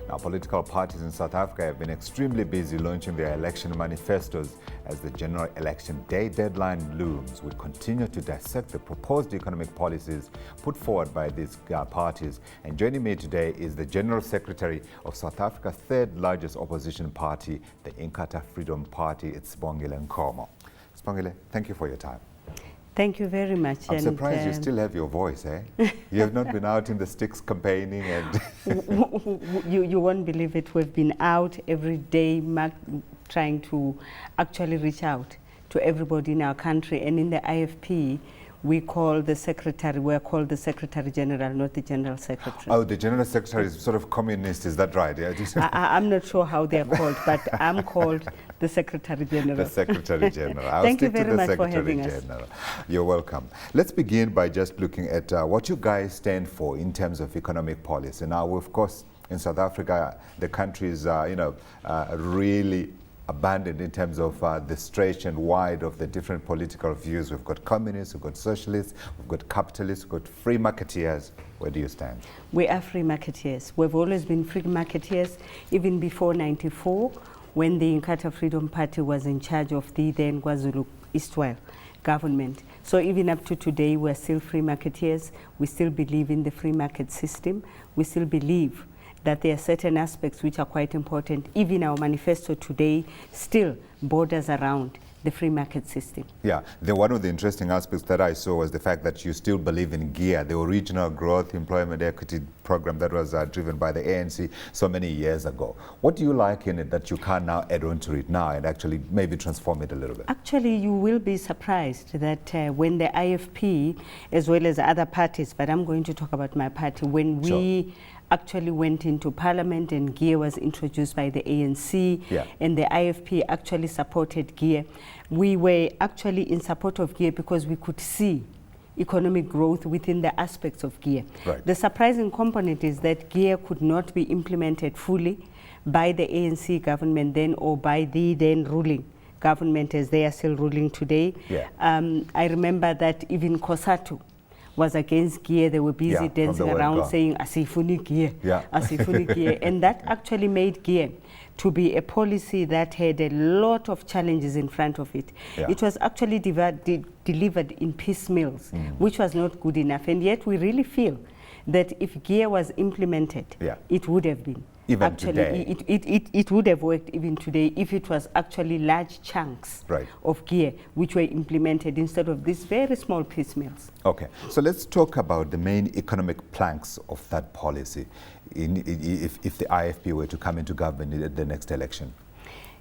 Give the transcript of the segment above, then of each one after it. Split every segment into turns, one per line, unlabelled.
Now, political parties in South Africa have been extremely busy launching their election manifestos as the general election day deadline looms. We continue to dissect the proposed economic policies put forward by these parties. And joining me today is the General Secretary of South Africa's third largest opposition party, the Inkatha Freedom Party. It's Sibongile Nkomo. Sibongile, thank you for your time.
Thank you very much.
I'm surprised you still have your voice, eh? You have not been out in the sticks campaigning and...
you won't believe it. We've been out every day trying to actually reach out to everybody in our country. And in the IFP, we're called the Secretary General, not the General Secretary.
Oh, the General Secretary is sort of communist, is that right? Yeah,
I'm not sure how they're called, but I'm called the Secretary General.
The Secretary General.
Thank you very much for having us.
You're welcome. Let's begin by just looking at what you guys stand for in terms of economic policy. Now, of course, in South Africa, the country is, really abandoned in terms of the stretch and wide of the different political views. We've got communists, we've got socialists, we've got capitalists, we've got free marketeers. Where do you stand? We are free marketeers.
We've always been free marketeers, even before '94, when the Inkatha Freedom Party was in charge of the then KwaZulu Eastwell government. So even up to today, we're still free marketeers. We still believe in the free market system. We still believe that there are certain aspects which are quite important. Even our manifesto today still borders around the free market system.
Yeah, one of the interesting aspects that I saw was the fact that you still believe in GEAR, the original growth employment equity program that was driven by the ANC so many years ago. What do you like in it that you can now add on to it now and actually maybe transform it a little bit?
Actually, you will be surprised that when the IFP, as well as other parties, but I'm going to talk about my party, when we actually went into parliament and GEAR was introduced by the ANC, and the IFP actually supported GEAR. We were actually in support of GEAR because we could see economic growth within the aspects of GEAR.
Right.
The surprising component is that GEAR could not be implemented fully by the ANC government then or by the then ruling government as they are still ruling today. I remember that even COSATU was against GEAR. They were busy dancing around saying, Asifuni GEAR, Asifuni GEAR. And that actually made GEAR to be a policy that had a lot of challenges in front of it. It was actually delivered in piecemeals, which was not good enough. And yet we really feel that if GEAR was implemented, it would have been.
Even today?
It would have worked even today if it was actually large chunks of GEAR which were implemented instead of these very small piecemeals.
Okay, so let's talk about the main economic planks of that policy if the IFP were to come into government at the next election.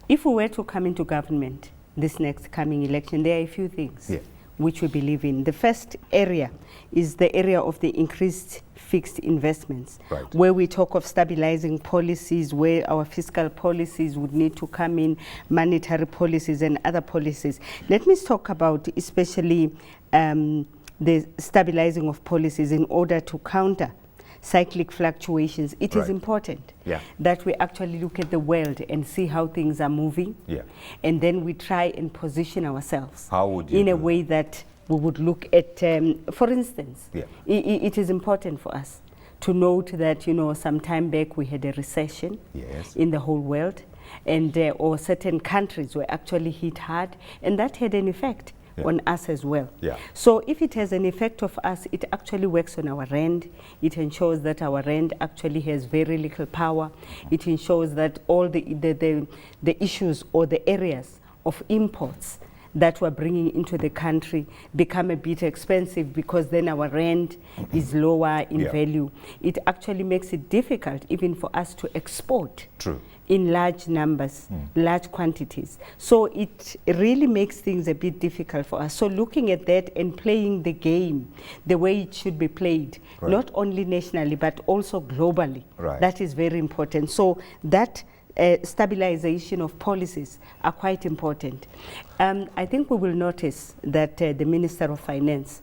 If we were to come into government this next coming election, there are a few things which we believe in. The first area is the area of the increased fixed investments, where we talk of stabilizing policies, where our fiscal policies would need to come in, monetary policies and other policies. Let me talk about especially the stabilizing of policies in order to counter cyclic fluctuations. It is important that we actually look at the world and see how things are moving, and then we try and position ourselves in a way that we would look at, for instance, it is important for us to note that, some time back we had a recession in the whole world, and or certain countries were actually hit hard, and that had an effect on us as well. So if it has an effect of us, it actually works on our rand. It ensures that our rand actually has very little power. It ensures that all the issues or the areas of imports that we're bringing into the country become a bit expensive because then our rand is lower in value. It actually makes it difficult even for us to export in large numbers, large quantities. So it really makes things a bit difficult for us. So looking at that and playing the game the way it should be played, not only nationally but also globally, that is very important. So that stabilization of policies are quite important. I think we will notice that the Minister of Finance,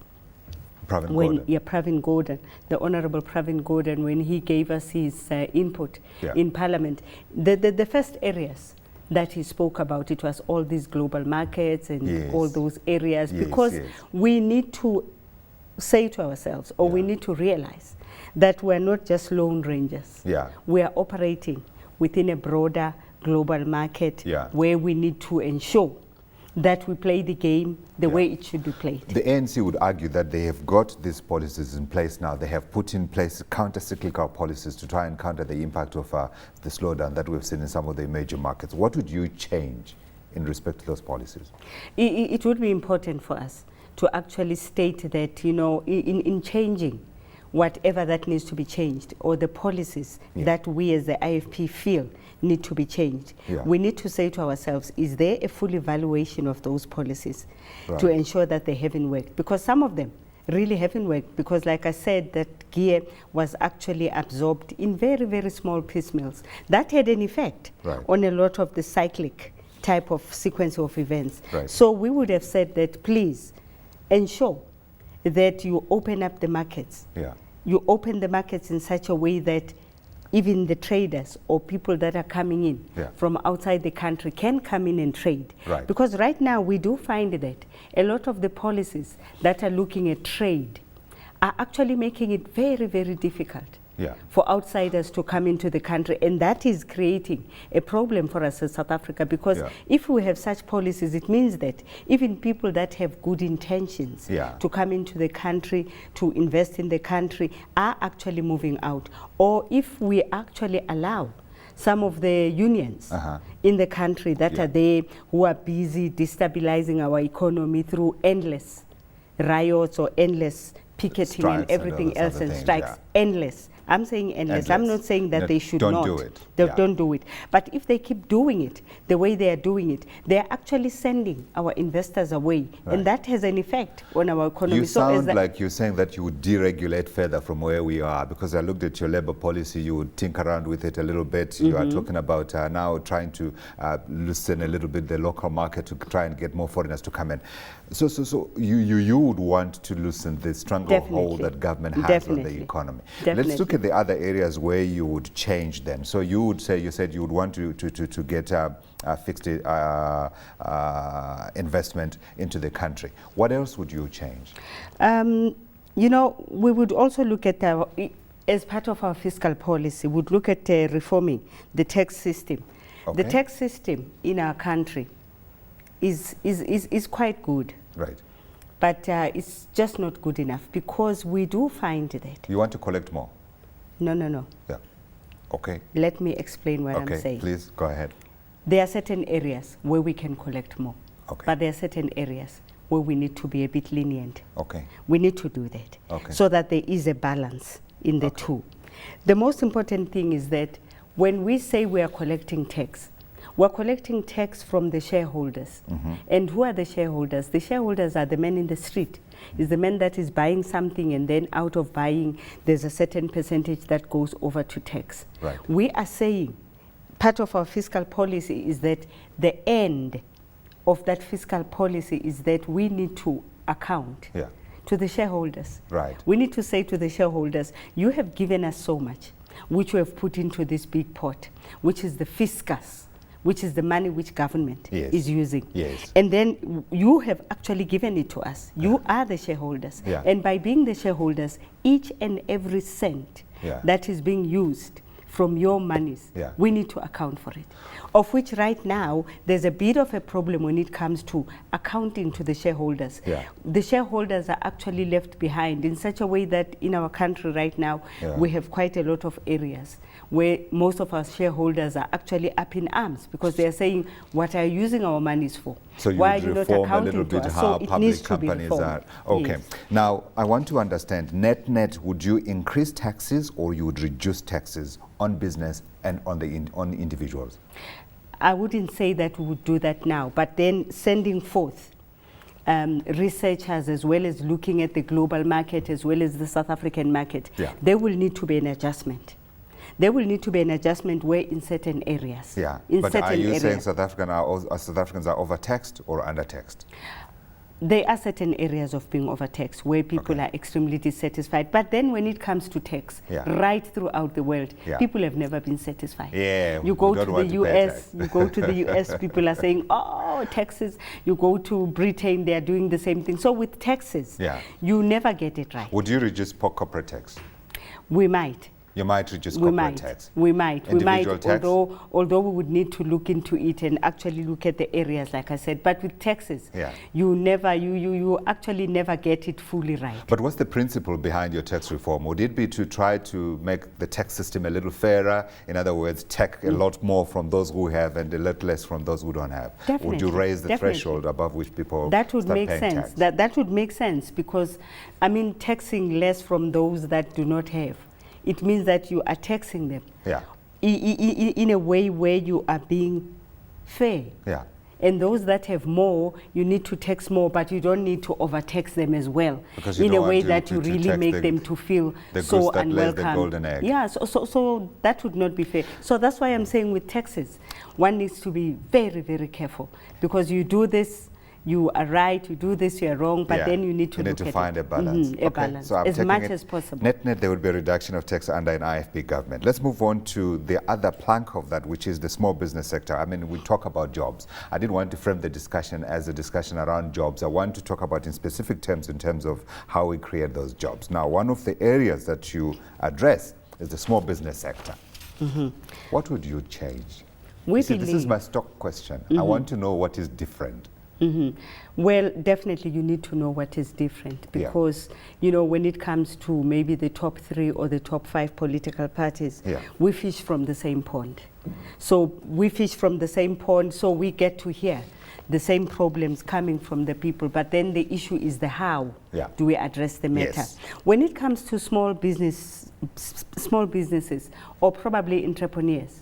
Pravin Gordhan, the Honorable Pravin Gordhan, when he gave us his input in Parliament, the first areas that he spoke about, it was all these global markets and all those areas, because we need to say to ourselves, or we need to realize that we're not just lone rangers.
Yeah.
We are operating within a broader global market where we need to ensure that we play the game the way it should be played.
The ANC would argue that they have got these policies in place now. They have put in place counter-cyclical policies to try and counter the impact of the slowdown that we've seen in some of the major markets. What would you change in respect to those policies?
It would be important for us to actually state that, you know, in changing whatever that needs to be changed, or the policies that we as the IFP feel need to be changed. We need to say to ourselves, is there a full evaluation of those policies to ensure that they haven't worked? Because some of them really haven't worked, because like I said, that gear was actually absorbed in very, very small piecemeals. That had an effect on a lot of the cyclic type of sequence of events. So we would have said that please ensure that you open up the markets. You open the markets in such a way that even the traders or people that are coming in from outside the country can come in and trade. Because right now we do find that a lot of the policies that are looking at trade are actually making it very, very difficult for outsiders to come into the country, and that is creating a problem for us as South Africa, because if we have such policies, it means that even people that have good intentions to come into the country, to invest in the country, are actually moving out. Or if we actually allow some of the unions in the country that are there, who are busy destabilizing our economy through endless riots or endless picketing strikes and everything else, and strikes, endless. I'm saying endless. I'm not saying that they should not.
Do it.
Don't do it. But if they keep doing it the way they are doing it, they are actually sending our investors away. And that has an effect on our economy.
You sound like you're saying that you would deregulate further from where we are, because I looked at your labor policy, you would tinker around with it a little bit. You are talking about now trying to loosen a little bit the local market to try and get more foreigners to come in. So you would want to loosen the stranglehold that government has on the economy. Let's look at the other areas where you would change then. So you said you would want to get fixed investment into the country. What else would you change?
You know, we would also look at as part of our fiscal policy, would look at reforming the tax system. The tax system in our country is quite good. But it's just not good enough, because we do find that.
You want to collect more?
No.
Okay.
Let me explain what I'm saying.
Please go ahead.
There are certain areas where we can collect more. But there are certain areas where we need to be a bit lenient. We need to do that so that there is a balance in the two. The most important thing is that when we say we are collecting tax, we're collecting tax from the shareholders. And who are the shareholders? The shareholders are the men in the street. It's the man that is buying something, and then out of buying, there's a certain percentage that goes over to tax. We are saying part of our fiscal policy is that the end of that fiscal policy is that we need to account to the shareholders. We need to say to the shareholders, you have given us so much, which we have put into this big pot, which is the fiscus, which is the money which government is using. And then you have actually given it to us. You are the shareholders. And by being the shareholders, each and every cent that is being used from your monies, we need to account for it. Of which right now, there's a bit of a problem when it comes to accounting to the shareholders. The shareholders are actually left behind in such a way that in our country right now, we have quite a lot of areas where most of our shareholders are actually up in arms, because they are saying, what are you using our monies for?
So you
Why
would
are you not
reform a
accounting
little bit
to us?
how
So it
public
needs to be
companies
reformed.
are. Now, I want to understand, net, would you increase taxes or you would reduce taxes on business and on individuals?
I wouldn't say that we would do that now, but then sending forth researchers, as well as looking at the global market as well as the South African market, there will need to be an adjustment. There will need to be an adjustment where in certain areas.
But are you saying South Africans are overtaxed or undertaxed?
There are certain areas of being overtaxed where people are extremely dissatisfied. But then when it comes to tax, right throughout the world, people have never been satisfied. You go to the US, people are saying, oh, taxes. You go to Britain, they are doing the same thing. So with taxes, you never get it right.
Would you reduce corporate tax?
We might.
You might reduce corporate tax.
We might.
Individual tax?
Although we would need to look into it and actually look at the areas, like I said. But with taxes, you actually never get it fully right.
But what's the principle behind your tax reform? Would it be to try to make the tax system a little fairer? In other words, take a lot more from those who have and a lot less from those who don't have?
Definitely.
Would you raise the threshold above which people
that would
start
make
paying
sense.
tax?
That would make sense, because, I mean, taxing less from those that do not have, it means that you are taxing them in a way where you are being fair.
Yeah.
And those that have more, you need to tax more, but you don't need to overtax them as well,
because you
in
don't
a way
want
that you really make them to feel so unwelcome.
The golden egg.
Yeah, so that would not be fair. So that's why I'm saying with taxes, one needs to be very, very careful, because you do this, you are right, you do this, you are wrong, but then you need to
find a balance.
A balance,
so
as much as possible.
Net, there would be a reduction of tax under an IFP government. Let's move on to the other plank of that, which is the small business sector. I mean, we talk about jobs. I didn't want to frame the discussion as a discussion around jobs. I want to talk about in specific terms in terms of how we create those jobs. Now, one of the areas that you address is the small business sector. What would you change? This is my stock question. I want to know what is different.
Well, definitely you need to know what is different, because, you know, when it comes to maybe the top 3 or the top 5 political parties, we fish from the same pond. So we fish from the same pond, so we get to hear the same problems coming from the people. But then the issue is the how do we address the matter. When it comes to small businesses or probably entrepreneurs,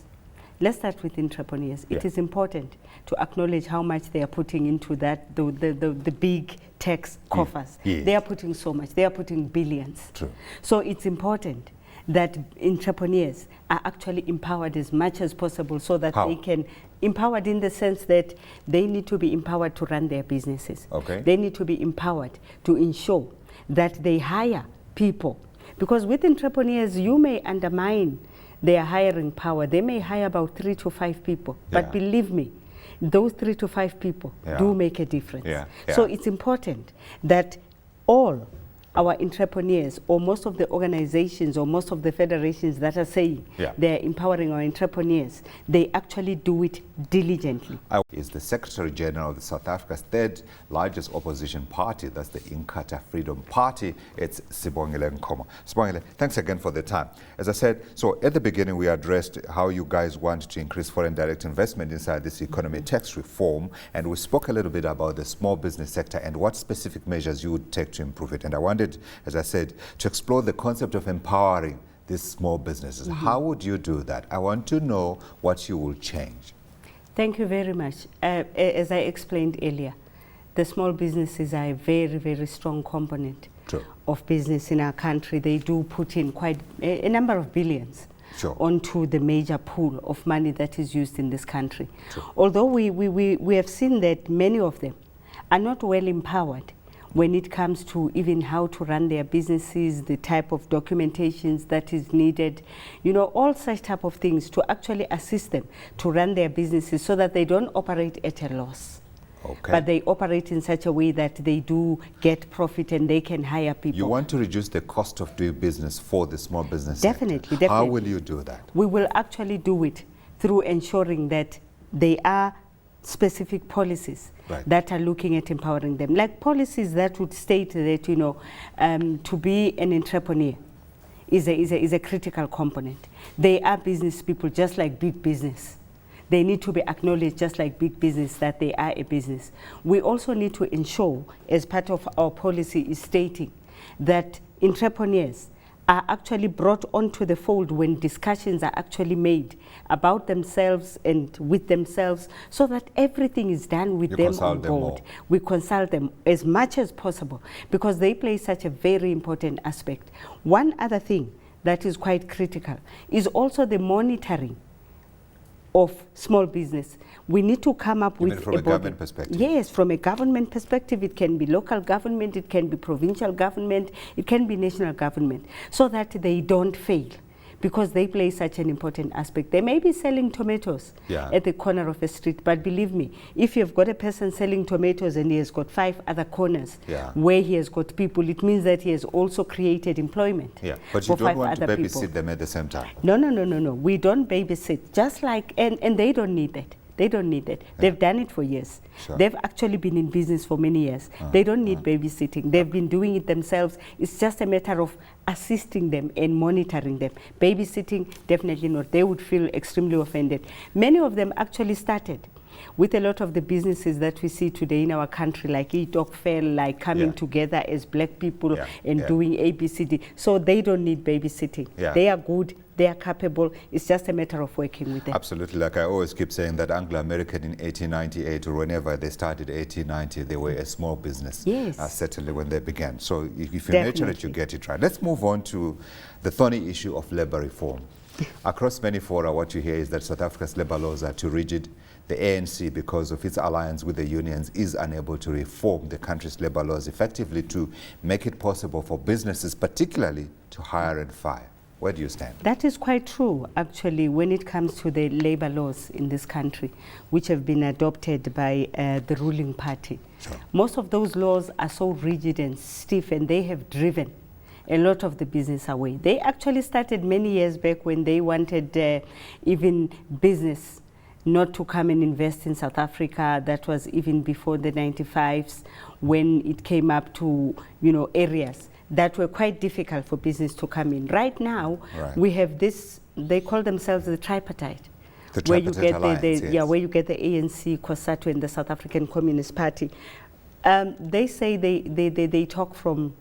let's start with entrepreneurs. It is important to acknowledge how much they are putting into that, the big tax coffers. They are putting so much. They are putting billions.
True.
So it's important that entrepreneurs are actually empowered as much as possible, so that they can, empowered in the sense that they need to be empowered to run their businesses. They need to be empowered to ensure that they hire people. Because with entrepreneurs, you may undermine their hiring power. They may hire about 3 to 5 people, but believe me, those 3 to 5 people do make a difference. So it's important that all our entrepreneurs, or most of the organizations or most of the federations that are saying they're empowering our entrepreneurs, they actually do it diligently.
Is the Secretary General of South Africa's 3rd largest opposition party, that's the Inkatha Freedom Party. It's Sibongile Nkomo. Sibongile, thanks again for the time. As I said, so at the beginning we addressed how you guys want to increase foreign direct investment inside this economy tax reform, and we spoke a little bit about the small business sector and what specific measures you would take to improve it. And I wanted, as I said, to explore the concept of empowering these small businesses. How would you do that? I want to know what you will change.
Thank you very much. As I explained earlier, the small businesses are a very, very strong component of business in our country. They do put in quite a number of billions onto the major pool of money that is used in this country. Although we have seen that many of them are not well empowered when it comes to even how to run their businesses, the type of documentations that is needed, you know, all such type of things to actually assist them to run their businesses so that they don't operate at a loss. But they operate in such a way that they do get profit and they can hire people. You
want to reduce the cost of doing business for the small business
Definitely.
How will you do that?
We will actually do it through ensuring that they are specific policies that are looking at empowering them, like policies that would state that, you know, to be an entrepreneur is a critical component. They are business people just like big business. They need to be acknowledged just like big business that they are a business. We also need to ensure, as part of our policy is stating, that entrepreneurs are actually brought onto the fold when discussions are actually made about themselves and with themselves, so that everything is done with them on board. We consult them as much as possible, because they play such a very important aspect. One other thing that is quite critical is also the monitoring of small business. We need to come up with
from a government perspective?
Yes, from a government perspective. It can be local government, it can be provincial government, it can be national government, so that they don't fail. because they play such an important aspect. They may be selling tomatoes at the corner of a street, but believe me, if you've got a person selling tomatoes and he has got 5 other corners where he has got people, it means that he has also created employment.
Yeah, but you don't want to babysit them at the same time.
No. We don't babysit. Just like, and they don't need that. They don't need that. They've done it for years. They've actually been in business for many years. They don't need babysitting. They've been doing it themselves. It's just a matter of assisting them and monitoring them. Babysitting, definitely not. They would feel extremely offended. Many of them actually started with a lot of the businesses that we see today in our country, like Itokfel, like coming together as black people and doing ABCD. So they don't need babysitting. They are good, they are capable. It's just a matter of working with them.
Absolutely. Like I always keep saying that Anglo-American in 1898 or whenever they started 1890, they were a small business. Certainly when they began. So if you nurture it, you get it right. Let's move on to the thorny issue of labor reform. Across many fora, what you hear is that South Africa's labor laws are too rigid. The ANC, because of its alliance with the unions, is unable to reform the country's labor laws effectively to make it possible for businesses, particularly, to hire and fire. Where do you stand?
That is quite true, actually, when it comes to the labor laws in this country, which have been adopted by the ruling party. Most of those laws are so rigid and stiff, and they have driven a lot of the business away. They actually started many years back when they wanted even business not to come and invest in South Africa. That was even before the 95s, when it came up to, areas that were quite difficult for business to come in. Right now, we have this, they call themselves the tripartite. Where you get where you get the ANC, COSATU, and the South African Communist Party. They say they talk from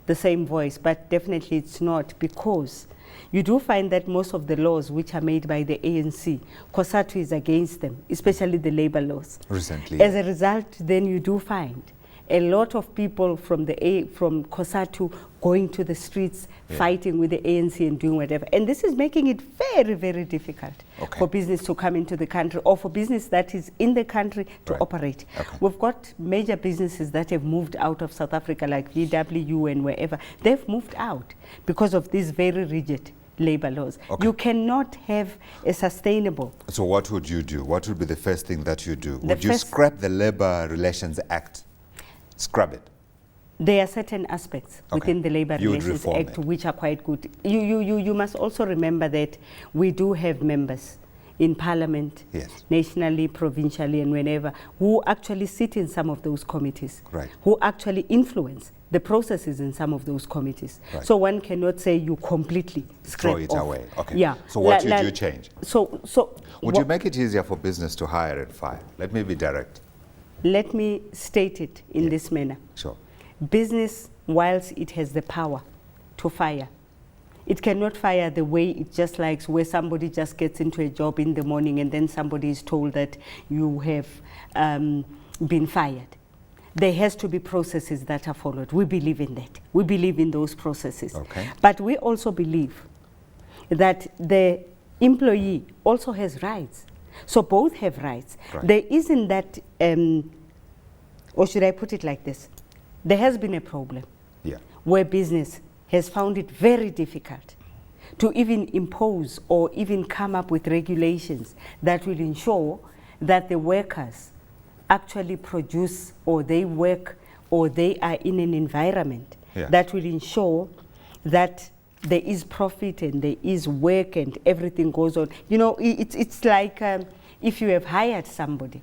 the same voice, but definitely it's not, because you do find that most of the laws which are made by the ANC, COSATU is against them, especially the labor laws.
Recently.
As a result, then you do find a lot of people from COSATU going to the streets, fighting with the ANC and doing whatever. And this is making it very, very difficult for business to come into the country, or for business that is in the country to operate. We've got major businesses that have moved out of South Africa, like VW and wherever. They've moved out because of these very rigid labor laws. You cannot have a sustainable.
So what would you do? What would be the first thing that you do? Would you scrap the Labor Relations Act? Scrub it?
There are certain aspects within the Labor Relations Act which are quite good. You must also remember that we do have members in Parliament, nationally, provincially, and whenever, who actually sit in some of those committees, who actually influence the processes in some of those committees. So one cannot say you completely
throw it away.
Yeah.
So what should you change?
Would
you make it easier for business to hire and fire? Let me be direct.
Let me state it in this manner. Business, whilst it has the power to fire, it cannot fire the way it just likes, where somebody just gets into a job in the morning and then somebody is told that you have been fired. There has to be processes that are followed. We believe in that. We believe in those processes. But we also believe that the employee also has rights. So both have rights. There isn't that, or should I put it like this? There has been a problem where business has found it very difficult to even impose or even come up with regulations that will ensure that the workers actually produce, or they work, or they are in an environment that will ensure that there is profit and there is work and everything goes on. It's like if you have hired somebody,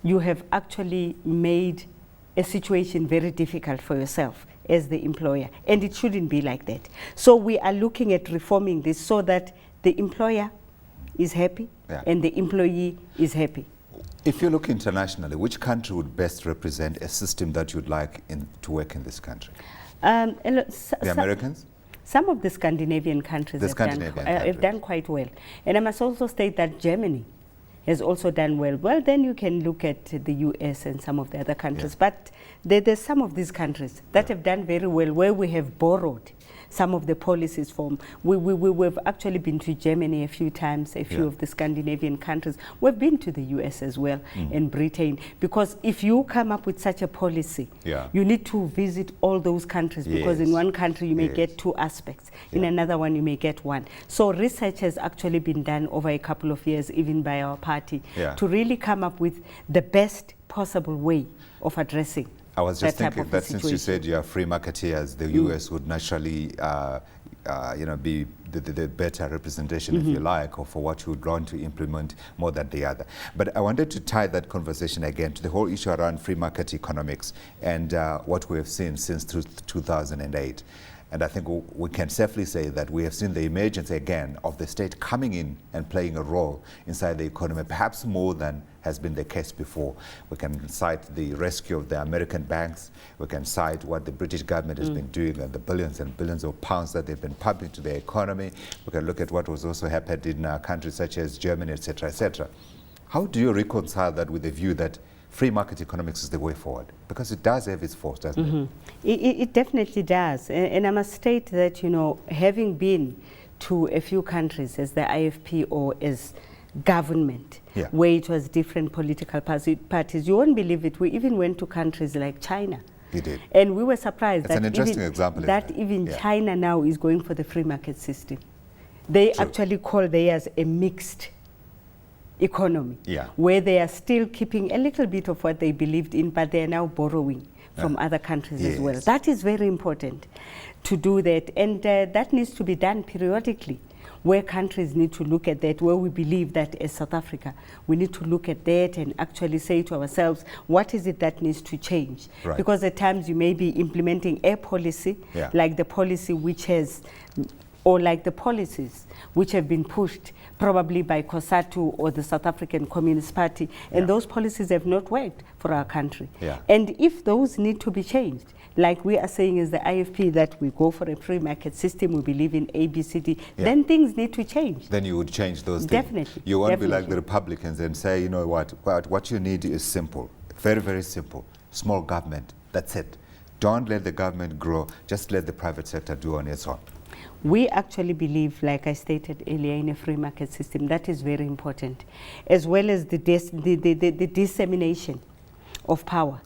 you have actually made a situation very difficult for yourself as the employer, and it shouldn't be like that. So we are looking at reforming this so that the employer is happy and the employee is happy.
If you look internationally, which country would best represent a system that you'd like to work in this country? The Americans?
Some of the Scandinavian countries have done quite well. And I must also state that Germany has also done well. Well, then you can look at the US and some of the other countries. But there's some of these countries that have done very well, where we have borrowed some of the policies from. We've actually been to Germany a few times, a few of the Scandinavian countries. We've been to the US as well, and Britain, because if you come up with such a policy, you need to visit all those countries, because in one country you may get two aspects, in another one you may get one. So research has actually been done over a couple of years, even by our party, to really come up with the best possible way of addressing.
I was just thinking that since you said you are free marketeers, the US would naturally be the better representation, if you like, or for what you would want to implement more than the other. But I wanted to tie that conversation again to the whole issue around free market economics and what we have seen since 2008. And I think we can safely say that we have seen the emergence again of the state coming in and playing a role inside the economy, perhaps more than has been the case before. We can cite the rescue of the American banks. We can cite what the British government has been doing and the billions and billions of pounds that they've been pumping to the economy. We can look at what was also happened in countries such as Germany, etc., etc. How do you reconcile that with the view that free market economics is the way forward? Because it does have its force, doesn't it?
It definitely does. And I must state that, having been to a few countries as the IFP or as government, where it was different political parties, you won't believe it. We even went to countries like China.
You did.
And we were surprised
That's an interesting example,
that even China now is going for the free market system. They actually call theirs a mixed economy, where they are still keeping a little bit of what they believed in, but they are now borrowing from other countries as well. That is very important to do that, and that needs to be done periodically, where countries need to look at that, where we believe that as South Africa, we need to look at that and actually say to ourselves, what is it that needs to change? Because at times you may be implementing a policy, like the policy which has, or like the policies which have been pushed probably by COSATU or the South African Communist Party, and those policies have not worked for our country. And if those need to be changed, like we are saying as the IFP, that we go for a free market system, we believe in ABCD, then things need to change.
Then you would change those things.
Definitely.
You won't be like the Republicans and say, you know what you need is simple, very, very simple, small government, that's it. Don't let the government grow, just let the private sector do on its own.
We actually believe, like I stated earlier, in a free market system. That is very important, as well as the dissemination of power.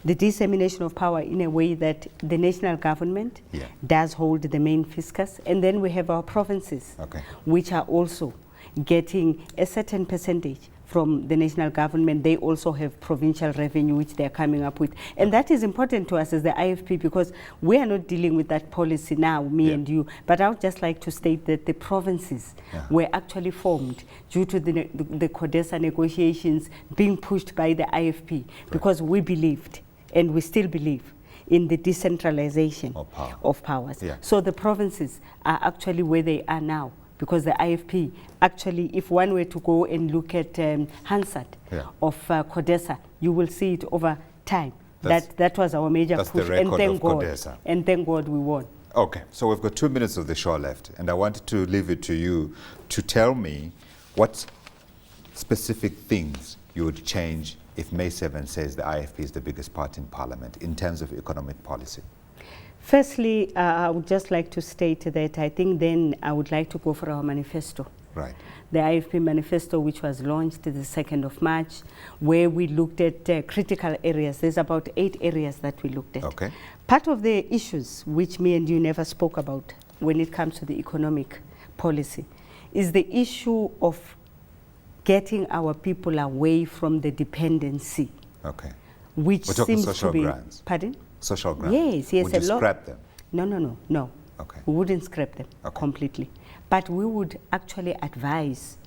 The dissemination of power in a way that the national government does hold the main fiscus, and then we have our provinces, which are also getting a certain percentage from the national government. They also have provincial revenue which they are coming up with, and that is important to us as the IFP, because we are not dealing with that policy now, me and you, but I would just like to state that the provinces were actually formed due to the CODESA negotiations being pushed by the IFP, because we believed, and we still believe, in the decentralization of powers. So the provinces are actually where they are now, because the IFP, actually, if one were to go and look at Hansard of CODESA, you will see it over time. That was our major push, and thank God we won.
Okay, so we've got 2 minutes of the show left, and I wanted to leave it to you to tell me what specific things you would change if May 7 says the IFP is the biggest party in Parliament in terms of economic policy.
Firstly, I would just like to state that I think then I would like to go for our manifesto. The IFP manifesto, which was launched the 2nd of March, where we looked at critical areas. There's about 8 areas that we looked at. Part of the issues which me and you never spoke about when it comes to the economic policy is the issue of getting our people away from the dependency. Which seems to be...
Grants.
Pardon?
Social grants.
Yes.
Would you scrap them?
No. We wouldn't scrap them completely. But we would actually advise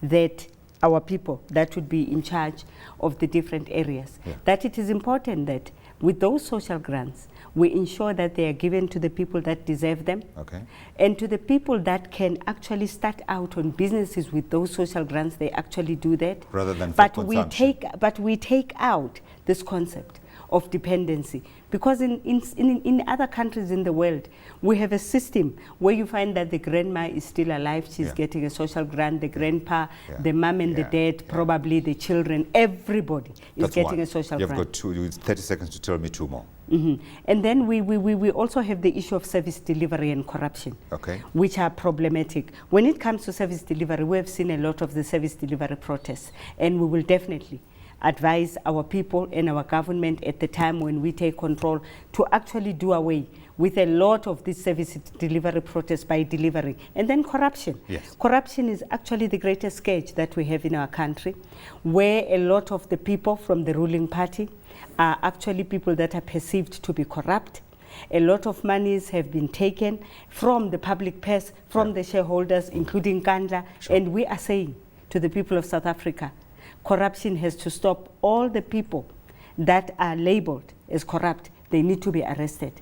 that our people that would be in charge of the different areas, that it is important that with those social grants, we ensure that they are given to the people that deserve them, and to the people that can actually start out on businesses with those social grants, they actually do that.
Rather than for consumption.
But we take out this concept of dependency. Because in other countries in the world, we have a system where you find that the grandma is still alive, she's getting a social grant, the grandpa, the mom and the dad, probably the children, everybody is getting a social grant.
You've got 30 seconds to tell me two more.
And then we also have the issue of service delivery and corruption, which are problematic. When it comes to service delivery, we have seen a lot of the service delivery protests, and we will definitely advise our people and our government at the time when we take control to actually do away with a lot of these service delivery protests by delivering. And then corruption. Corruption is actually the greatest scourge that we have in our country, where a lot of the people from the ruling party are actually people that are perceived to be corrupt. A lot of monies have been taken from the public purse, from the shareholders, including Kandla, and we are saying to the people of South Africa, corruption has to stop. All the people that are labeled as corrupt, they need to be arrested.